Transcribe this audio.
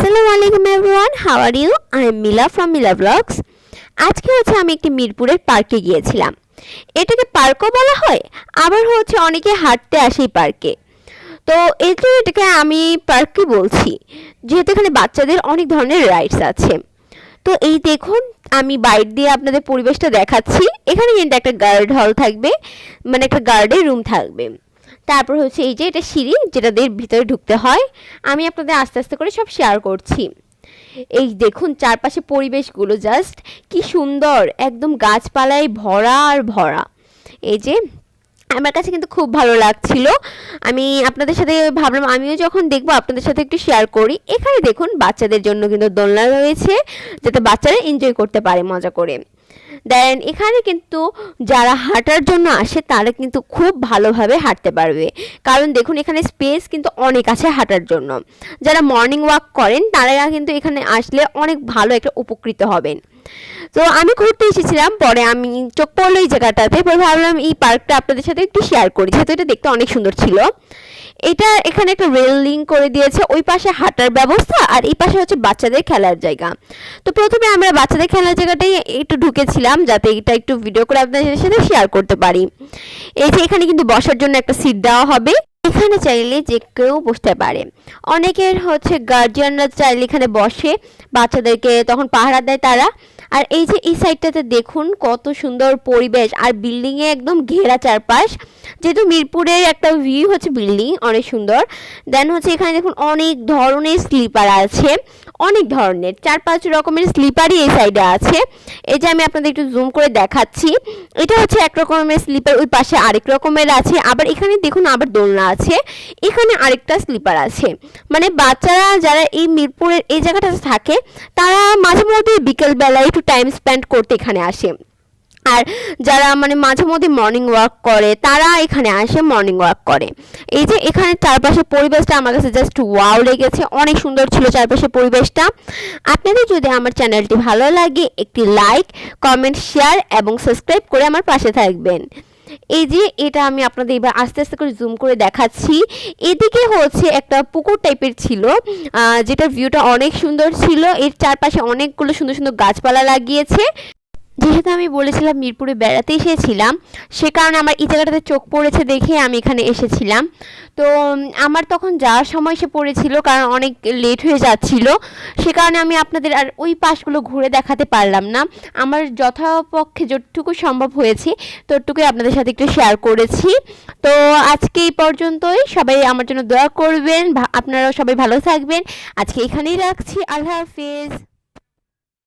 আসসালামু আলাইকুম everyone, how are you? I am Mila from Mila blogs. আজকে আমি একটি মিরপুরের পার্কে গিয়েছিলাম। এটাকে পার্কও বলা হয়, আবার অনেকে হাঁটতে আসে এই পার্কে। তো এটাকে আমি পার্কই বলছি, যেহেতু এখানে বাচ্চাদের অনেক ধরনের রাইডস আছে। তো এই দেখুন, আমি বাইরে দিয়ে আপনাদের পরিবেশটা দেখাচ্ছি। এখানে কিন্তু একটা গার্ড হল থাকবে, মানে একটা গার্ডের রুম থাকবে। তারপর এই যে এটা সিঁড়ি, যেটা দিয়ে ভিতরে ঢুকতে হয়। আমি আপনাদের আস্তে আস্তে করে সব শেয়ার করছি। এই দেখুন চারপাশে পরিবেশগুলো জাস্ট কি সুন্দর, একদম গাছপালায় ভরা আর ভরা। এই যে আমার কাছে কিন্তু খুব ভালো লাগছিল। আমি আপনাদের সাথে ভাবলাম আমিও যখন দেখবো আপনাদের সাথে একটু শেয়ার করি। এখানে দেখুন বাচ্চাদের জন্য কিন্তু দোলনা রয়েছে, যাতে বাচ্চারা এনজয় করতে পারে মজা করে। দেন এখানে কিন্তু যারা হাঁটার জন্য আসে তারা কিন্তু খুব ভালোভাবে হাঁটতে পারবে, কারণ দেখুন এখানে স্পেস কিন্তু অনেক আছে হাঁটার জন্য। যারা মর্নিং ওয়াক করেন তারা কিন্তু এখানে আসলে অনেক ভালো একটা উপকৃত হবেন। তো আমি ঘুরতে এসেছিলাম, পরে আমি চোখ পড়লো এই জায়গাটাতে, পরে ভাবলাম এই পার্কটা আপনাদের সাথে একটু শেয়ার করি, যেহেতু এটা দেখতে অনেক সুন্দর ছিল। এটা এখানে একটা রেল লিঙ্ক করে দিয়েছে, ওই পাশে হাঁটার ব্যবস্থা আর এই পাশে বাচ্চাদের খেলার জায়গা। তো প্রথমে আমরা বাচ্চাদের খেলার জায়গাটাই একটু ঢুকেছিলাম, যাতে এটা একটু ভিডিও করে আপনাদের সাথে শেয়ার করতে পারি। এই যে এখানে কিন্তু বসার জন্য একটা সিট দেওয়া হবে, এখানে চাইলে যে কেউ বসতে পারে। অনেকের গার্জিয়ানরা চাইলে এখানে বসে, বাচ্চাদেরকে তখন পাহারা দেয় তারা। আর এই যে এই সাইডটাতে দেখুন কত সুন্দর পরিবেশ, আর বিল্ডিংয়ে একদম ঘেরা চারপাশ, যেহেতু মিরপুরের একটা ভিউ বিল্ডিং অনেক সুন্দর। দেন এখানে দেখুন অনেক ধরনের স্লিপার আছে, অনেক ধরনের 4-5 রকমের স্লিপারই এই সাইডে আছে। এই যে আমি আপনাদের একটু জুম করে দেখাচ্ছি, এটা এক রকমের স্লিপার, ওই পাশে আরেক রকমের আছে। আবার এখানে দেখুন আবার দোলনা আছে, এখানে আরেকটা স্লিপার আছে। মানে বাচ্চারা যারা এই মিরপুরের এই জায়গাটাতে থাকে তারা মাঝে মধ্যে বিকেলবেলায় একটু টাইম স্পেন্ড করতে এখানে আসে। আর যারা মাঝে মধ্যে মর্নিং ওয়াক করে তারা এখানে আসে মর্নিং ওয়াক করে। এই যে এখানে চারপাশে পরিবেশটা আমার কাছে জাস্ট ওয়াও লেগেছে, অনেক সুন্দর ছিল চারপাশে পরিবেশটা। আপনাদের যদি আমার চ্যানেলটি ভালো লাগে একটি লাইক, কমেন্ট, শেয়ার এবং সাবস্ক্রাইব করে আমার পাশে থাকবেন। এই যে এটা আমি আপনাদের এবার আস্তে আস্তে করে জুম করে দেখাচ্ছি। এদিকে একটা পুকুর টাইপের ছিল, যেটা ভিউটা অনেক সুন্দর ছিল। এর চারপাশে অনেকগুলো সুন্দর সুন্দর গাছপালা লাগিয়েছে। যেহেতু আমি বলেছিলাম মিরপুরে বেড়াতে এসেছিলাম, সে কারণে আমার এই জায়গাটাতে চোখ পড়েছে দেখে আমি এখানে এসেছিলাম। তো আমার তখন যাওয়ার সময় এসে পড়েছিল, কারণ অনেক লেট হয়ে যাচ্ছিল, সে কারণে আমি আপনাদের আর ওই পাশগুলো ঘুরে দেখাতে পারলাম না। আমার যথাপক্ষে যতটুকু সম্ভব হয়েছে ততটুকুই আপনাদের সাথে একটু শেয়ার করেছি। তো আজকে এই পর্যন্তই, সবাই আমার জন্য দোয়া করবেন, আপনারাও সবাই ভালো থাকবেন। আজকে এখানেই রাখছি, আল্লাহ হাফেজ।